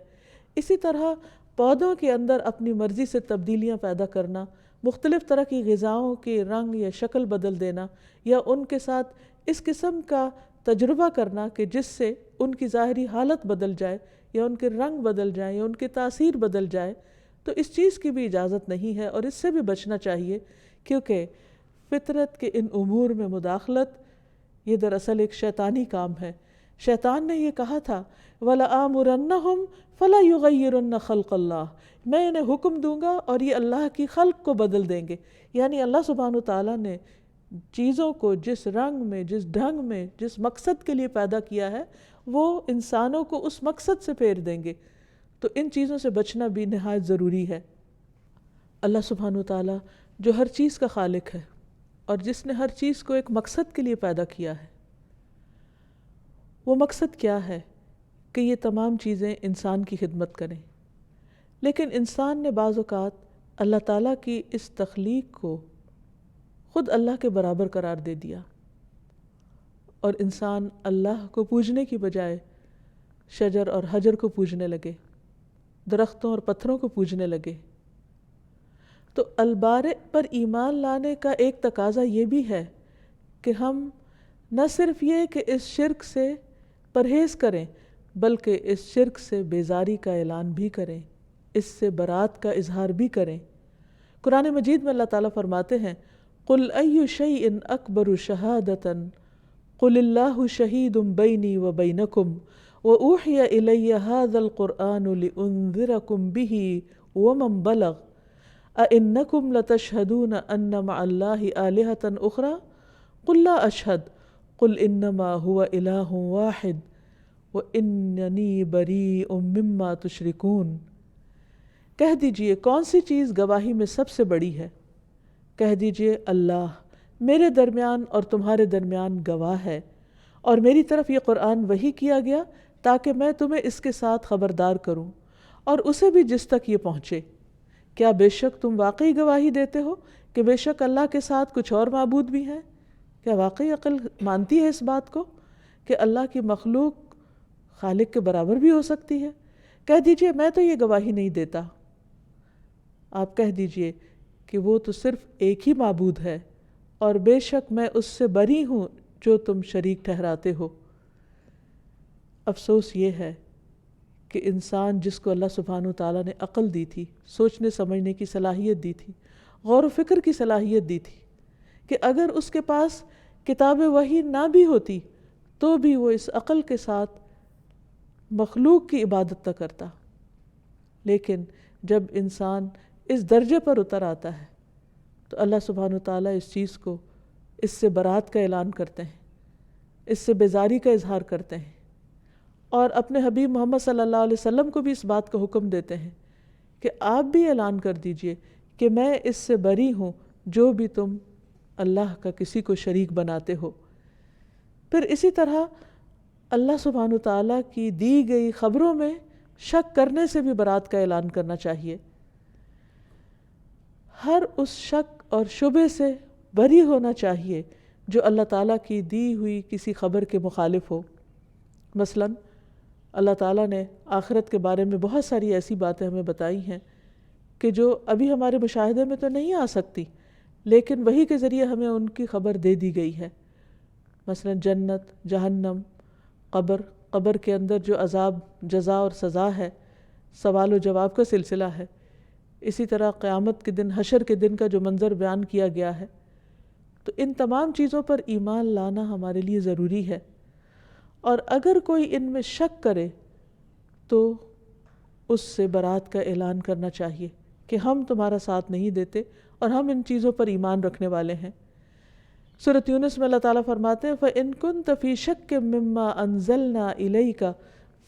اسی طرح پودوں کے اندر اپنی مرضی سے تبدیلیاں پیدا کرنا، مختلف طرح کی غذاؤں کے رنگ یا شکل بدل دینا یا ان کے ساتھ اس قسم کا تجربہ کرنا کہ جس سے ان کی ظاہری حالت بدل جائے یا ان کے رنگ بدل جائیں یا ان کی تاثیر بدل جائے، تو اس چیز کی بھی اجازت نہیں ہے اور اس سے بھی بچنا چاہیے، کیونکہ فطرت کے ان امور میں مداخلت یہ دراصل ایک شیطانی کام ہے۔ شیطان نے یہ کہا تھا وَلَآمُرَنَّهُمْ فَلَا يُغَيِّرُنَّ خَلْقَ اللَّهِ، میں انہیں حکم دوں گا اور یہ اللہ کی خلق کو بدل دیں گے، یعنی اللہ سبحانہ وتعالیٰ نے چیزوں کو جس رنگ میں، جس ڈھنگ میں، جس مقصد کے لیے پیدا کیا ہے وہ انسانوں کو اس مقصد سے پھیر دیں گے، تو ان چیزوں سے بچنا بھی نہایت ضروری ہے۔ اللہ سبحانہ وتعالیٰ جو ہر چیز کا خالق ہے اور جس نے ہر چیز کو ایک مقصد کے لیے پیدا کیا ہے، وہ مقصد کیا ہے کہ یہ تمام چیزیں انسان کی خدمت کریں، لیکن انسان نے بعض اوقات اللہ تعالیٰ کی اس تخلیق کو خود اللہ کے برابر قرار دے دیا اور انسان اللہ کو پوجنے کی بجائے شجر اور حجر کو پوجنے لگے، درختوں اور پتھروں کو پوجنے لگے۔ تو البارئ پر ایمان لانے کا ایک تقاضا یہ بھی ہے کہ ہم نہ صرف یہ کہ اس شرک سے پرہیز کریں بلکہ اس شرک سے بیزاری کا اعلان بھی کریں، اس سے برات کا اظہار بھی کریں۔ قرآن مجید میں اللہ تعالیٰ فرماتے ہیں قُلْ أَيُّ شَيْءٍ أَكْبَرُ شَهَادَةً قُلِ اللَّهُ شَهِيدٌ بَيْنِي وَبَيْنَكُمْ وَأُوحِيَ إِلَيَّ هَذَا الْقُرْآنُ لِأُنذِرَكُمْ بِهِ وَمَنْ بَلَغَ أَإِنَّكُمْ لَتَشْهَدُونَ أَنَّ مَعَ اللَّهِ آلِهَةً أُخْرَى قُلْ لَا أَشْهَدُ قُلْ إِنَّمَا هُوَ إِلَٰهٌ وَاحِدٌ وَإِنَّنِي بَرِيءٌ مِّمَّا تُشْرِكُونَ۔ کہہ دیجئے کون سی چیز گواہی میں سب سے بڑی ہے؟ کہہ دیجئے اللہ میرے درمیان اور تمہارے درمیان گواہ ہے، اور میری طرف یہ قرآن وحی کیا گیا تاکہ میں تمہیں اس کے ساتھ خبردار کروں اور اسے بھی جس تک یہ پہنچے۔ کیا بے شک تم واقعی گواہی دیتے ہو کہ بے شک اللہ کے ساتھ کچھ اور معبود بھی ہیں؟ کیا واقعی عقل مانتی ہے اس بات کو کہ اللہ کی مخلوق خالق کے برابر بھی ہو سکتی ہے؟ کہہ دیجئے میں تو یہ گواہی نہیں دیتا۔ آپ کہہ دیجئے کہ وہ تو صرف ایک ہی معبود ہے اور بے شک میں اس سے بری ہوں جو تم شریک ٹھہراتے ہو۔ افسوس یہ ہے کہ انسان جس کو اللہ سبحانہ و تعالیٰ نے عقل دی تھی، سوچنے سمجھنے کی صلاحیت دی تھی، غور و فکر کی صلاحیت دی تھی، کہ اگر اس کے پاس کتاب وحی نہ بھی ہوتی تو بھی وہ اس عقل کے ساتھ مخلوق کی عبادت نہ کرتا. لیکن جب انسان اس درجے پر اتر آتا ہے تو اللہ سبحانہ وتعالیٰ اس چیز کو، اس سے برات کا اعلان کرتے ہیں، اس سے بیزاری کا اظہار کرتے ہیں، اور اپنے حبیب محمد صلی اللہ علیہ وسلم کو بھی اس بات کا حکم دیتے ہیں کہ آپ بھی اعلان کر دیجئے کہ میں اس سے بری ہوں جو بھی تم اللہ کا کسی کو شریک بناتے ہو. پھر اسی طرح اللہ سبحانہ وتعالیٰ کی دی گئی خبروں میں شک کرنے سے بھی برات کا اعلان کرنا چاہیے. ہر اس شک اور شبہ سے بری ہونا چاہیے جو اللہ تعالیٰ کی دی ہوئی کسی خبر کے مخالف ہو. مثلا اللہ تعالیٰ نے آخرت کے بارے میں بہت ساری ایسی باتیں ہمیں بتائی ہیں کہ جو ابھی ہمارے مشاہدے میں تو نہیں آ سکتی، لیکن وحی کے ذریعے ہمیں ان کی خبر دے دی گئی ہے. مثلا جنت، جہنم، قبر کے اندر جو عذاب، جزا اور سزا ہے، سوال و جواب کا سلسلہ ہے. اسی طرح قیامت کے دن، حشر کے دن کا جو منظر بیان کیا گیا ہے. تو ان تمام چیزوں پر ایمان لانا ہمارے لیے ضروری ہے. اور اگر کوئی ان میں شک کرے تو اس سے برات کا اعلان کرنا چاہیے کہ ہم تمہارا ساتھ نہیں دیتے اور ہم ان چیزوں پر ایمان رکھنے والے ہیں. سورۃ یونس میں اللہ تعالیٰ فرماتے ہیں فَإِن كُنْتَ فِي شَكٍّ مِّمَّا أَنزَلْنَا إِلَيْكَ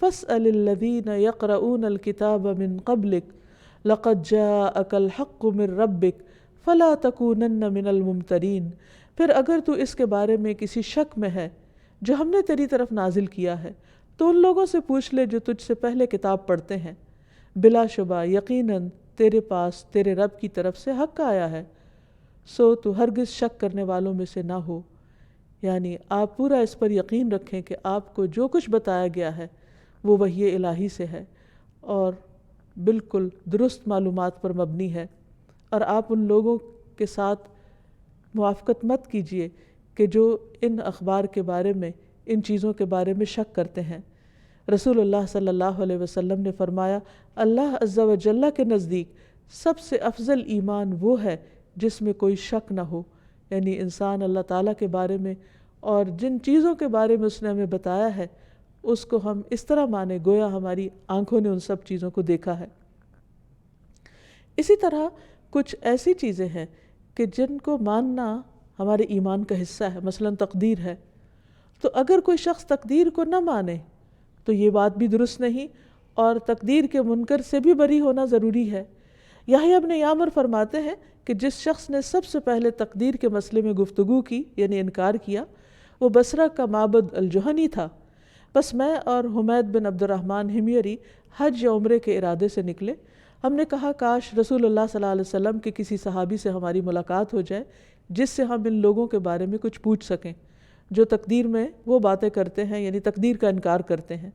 فَاسْأَلِ الَّذِينَ يَقْرَؤُونَ الْكِتَابَ مِن قَبْلِكَ لَقَدْ جَاءَكَ الْحَقُّ مِن رَّبِّكَ فَلَا تَكُونَنَّ مِنَ الْمُمْتَرِينَ. پھر اگر تو اس کے بارے میں کسی شک میں ہے جو ہم نے تیری طرف نازل کیا ہے تو ان لوگوں سے پوچھ لے جو تجھ سے پہلے کتاب پڑھتے ہیں. بلا شبہ یقیناً تیرے پاس تیرے رب کی طرف سے حق آیا ہے، سو تو ہرگز شک کرنے والوں میں سے نہ ہو. یعنی آپ پورا اس پر یقین رکھیں کہ آپ کو جو کچھ بتایا گیا ہے وہ وحی الہی سے ہے اور بالکل درست معلومات پر مبنی ہے. اور آپ ان لوگوں کے ساتھ موافقت مت کیجیے کہ جو ان اخبار کے بارے میں، ان چیزوں کے بارے میں شک کرتے ہیں. رسول اللہ صلی اللہ علیہ وسلم نے فرمایا اللہ عز و جل کے نزدیک سب سے افضل ایمان وہ ہے جس میں کوئی شک نہ ہو. یعنی انسان اللہ تعالیٰ کے بارے میں اور جن چیزوں کے بارے میں اس نے ہمیں بتایا ہے اس کو ہم اس طرح مانے گویا ہماری آنکھوں نے ان سب چیزوں کو دیکھا ہے. اسی طرح کچھ ایسی چیزیں ہیں کہ جن کو ماننا ہمارے ایمان کا حصہ ہے. مثلا تقدیر ہے، تو اگر کوئی شخص تقدیر کو نہ مانے تو یہ بات بھی درست نہیں، اور تقدیر کے منکر سے بھی بری ہونا ضروری ہے. یحییٰ ابن یعمر فرماتے ہیں کہ جس شخص نے سب سے پہلے تقدیر کے مسئلے میں گفتگو کی، یعنی انکار کیا، وہ بصرہ کا معبد الجہنی تھا. بس میں اور حمید بن عبد الرحمن حمیری حج یا عمرے کے ارادے سے نکلے. ہم نے کہا کاش رسول اللہ صلی اللہ علیہ وسلم کے کسی صحابی سے ہماری ملاقات ہو جائے جس سے ہم ان لوگوں کے بارے میں کچھ پوچھ سکیں جو تقدیر میں وہ باتیں کرتے ہیں، یعنی تقدیر کا انکار کرتے ہیں.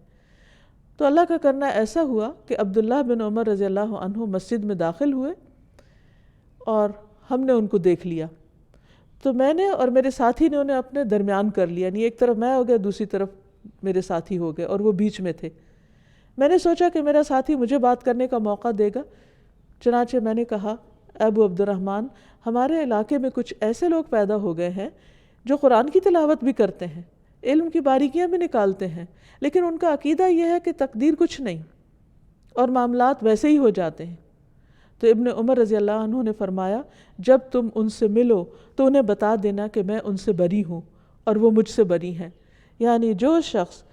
تو اللہ کا کرنا ایسا ہوا کہ عبداللہ بن عمر رضی اللہ عنہ مسجد میں داخل ہوئے اور ہم نے ان کو دیکھ لیا. تو میں نے اور میرے ساتھی نے انہیں اپنے درمیان کر لیا، یعنی ایک طرف میں ہو گیا، دوسری طرف میرے ساتھی ہو گئے اور وہ بیچ میں تھے. میں نے سوچا کہ میرا ساتھی مجھے بات کرنے کا موقع دے گا، چنانچہ میں نے کہا ابو عبد الرحمن، ہمارے علاقے میں کچھ ایسے لوگ پیدا ہو گئے ہیں جو قرآن کی تلاوت بھی کرتے ہیں، علم کی باریکیاں بھی نکالتے ہیں، لیکن ان کا عقیدہ یہ ہے کہ تقدیر کچھ نہیں اور معاملات ویسے ہی ہو جاتے ہیں. تو ابن عمر رضی اللہ عنہ نے فرمایا جب تم ان سے ملو تو انہیں بتا دینا کہ میں ان سے بری ہوں اور وہ مجھ سے بری ہیں. یعنی جو شخص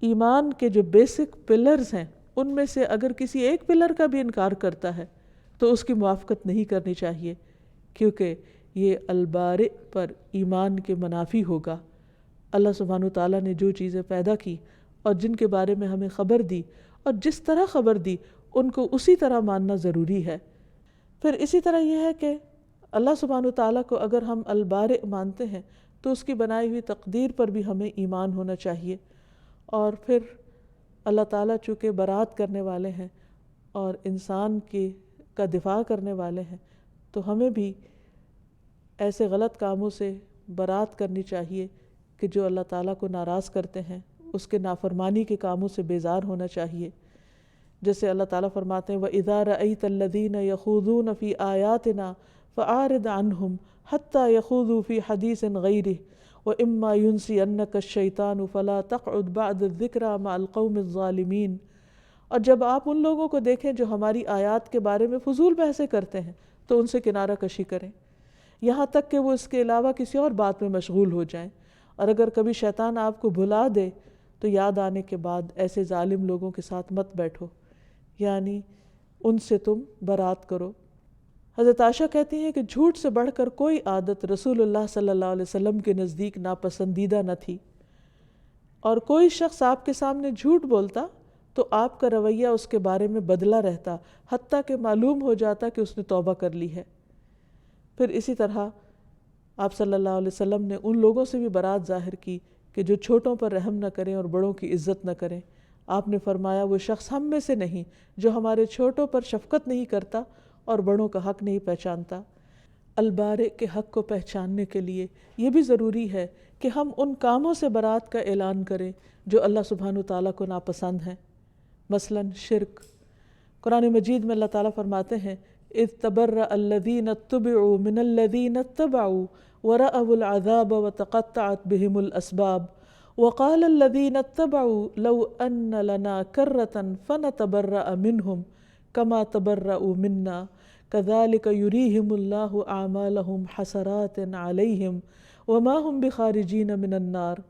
ایمان کے جو بیسک پلرز ہیں ان میں سے اگر کسی ایک پلر کا بھی انکار کرتا ہے تو اس کی موافقت نہیں کرنی چاہیے، کیونکہ یہ البارئ پر ایمان کے منافی ہوگا. اللہ سبحانہ وتعالیٰ نے جو چیزیں پیدا کی اور جن کے بارے میں ہمیں خبر دی اور جس طرح خبر دی ان کو اسی طرح ماننا ضروری ہے. پھر اسی طرح یہ ہے کہ اللہ سبحانہ وتعالیٰ کو اگر ہم البارئ مانتے ہیں تو اس کی بنائی ہوئی تقدیر پر بھی ہمیں ایمان ہونا چاہیے. اور پھر اللہ تعالیٰ چونکہ برات کرنے والے ہیں اور انسان کا دفاع کرنے والے ہیں تو ہمیں بھی ایسے غلط کاموں سے برات کرنی چاہیے کہ جو اللہ تعالیٰ کو ناراض کرتے ہیں، اس کے نافرمانی کے کاموں سے بیزار ہونا چاہیے. جیسے اللہ تعالیٰ فرماتے ہیں وَإِذَا رَأَيْتَ الَّذِينَ يَخُوضُونَ فِي آيَاتِنَا فَأَعْرِضْ عَنْهُمْ حَتَّى يَخُوضُوا فِي حَدِيثٍ غَيْرِهِ وَإِمَّا يُنْسِيَنَّكَ الشَّيْطَانُ فَلَا تَقْعُدْ بَعْدَ الذِّكْرَى مَعَ الْقَوْمِ الظَّالِمِينَ۔ اور جب آپ ان لوگوں کو دیکھیں جو ہماری آیات کے بارے میں فضول بحثیں کرتے ہیں تو ان سے کنارہ کشی کریں، یہاں تک کہ وہ اس کے علاوہ کسی اور بات میں مشغول ہو جائیں، اور اگر کبھی شیطان آپ کو بھلا دے تو یاد آنے کے بعد ایسے ظالم لوگوں کے ساتھ مت بیٹھو، یعنی ان سے تم برات کرو۔ حضرت عائشہ کہتی ہیں کہ جھوٹ سے بڑھ کر کوئی عادت رسول اللہ صلی اللہ علیہ وسلم کے نزدیک ناپسندیدہ نہ تھی، اور کوئی شخص آپ کے سامنے جھوٹ بولتا تو آپ کا رویہ اس کے بارے میں بدلا رہتا، حتیٰ کہ معلوم ہو جاتا کہ اس نے توبہ کر لی ہے۔ پھر اسی طرح آپ صلی اللہ علیہ وسلم نے ان لوگوں سے بھی برات ظاہر کی کہ جو چھوٹوں پر رحم نہ کریں اور بڑوں کی عزت نہ کریں۔ آپ نے فرمایا وہ شخص ہم میں سے نہیں جو ہمارے چھوٹوں پر شفقت نہیں کرتا اور بڑوں کا حق نہیں پہچانتا۔ البارئ کے حق کو پہچاننے کے لیے یہ بھی ضروری ہے کہ ہم ان کاموں سے برات کا اعلان کریں جو اللہ سبحانہ وتعالیٰ کو ناپسند ہیں، مثلاً شرک۔ قرآن مجید میں اللہ تعالیٰ فرماتے ہیں اذ تبرأ الذین اتبعوا من الذین اتبعوا ورأوا العذاب وتقطعت بهم الاسباب وقال الذین اتبعوا لو ان لنا کرة فنتبرأ منهم كما تبرأوا منا كذلك يريهم الله اعمالهم حسرات عليهم وما هم بخارجین من النار۔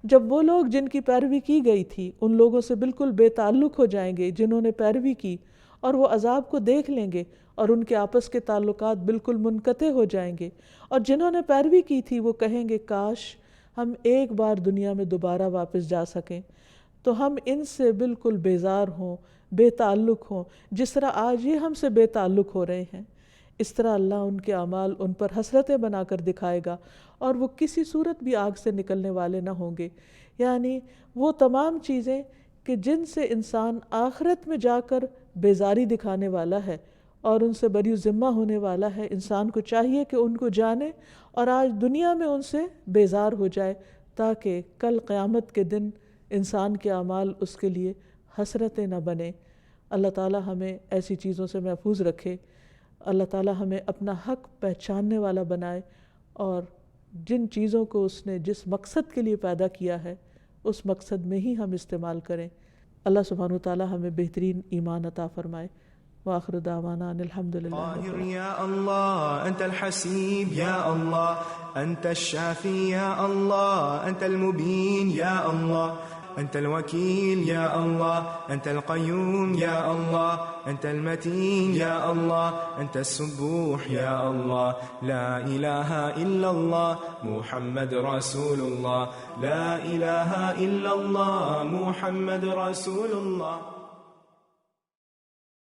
جب وہ لوگ جن کی پیروی کی گئی تھی ان لوگوں سے بالکل بے تعلق ہو جائیں گے جنہوں نے پیروی کی، اور وہ عذاب کو دیکھ لیں گے اور ان کے آپس کے تعلقات بالکل منقطع ہو جائیں گے، اور جنہوں نے پیروی کی تھی وہ کہیں گے کاش ہم ایک بار دنیا میں دوبارہ واپس جا سکیں تو ہم ان سے بالکل بیزار ہوں، بے تعلق ہوں، جس طرح آج یہ ہم سے بے تعلق ہو رہے ہیں۔ اس طرح اللہ ان کے اعمال ان پر حسرتیں بنا کر دکھائے گا اور وہ کسی صورت بھی آگ سے نکلنے والے نہ ہوں گے، یعنی وہ تمام چیزیں کہ جن سے انسان آخرت میں جا کر بیزاری دکھانے والا ہے اور ان سے بری ذمہ ہونے والا ہے، انسان کو چاہیے کہ ان کو جانے اور آج دنیا میں ان سے بیزار ہو جائے تاکہ کل قیامت کے دن انسان کے اعمال اس کے لیے حسرتیں نہ بنے۔ اللہ تعالیٰ ہمیں ایسی چیزوں سے محفوظ رکھے، اللہ تعالیٰ ہمیں اپنا حق پہچاننے والا بنائے، اور جن چیزوں کو اس نے جس مقصد کے لیے پیدا کیا ہے اس مقصد میں ہی ہم استعمال کریں۔ اللہ سبحانہ وتعالیٰ ہمیں بہترین ایمان عطا فرمائے۔ وآخر دعوانا ان الحمد للہ۔ طاهر يا الله أنت الحسيب يا الله أنت الشافي يا الله أنت المبين يا الله أنت الوكيل يا الله أنت القيوم يا الله أنت المتين يا الله أنت السبوح يا الله لا إله إلا الله محمد رسول الله لا إله إلا الله محمد رسول الله۔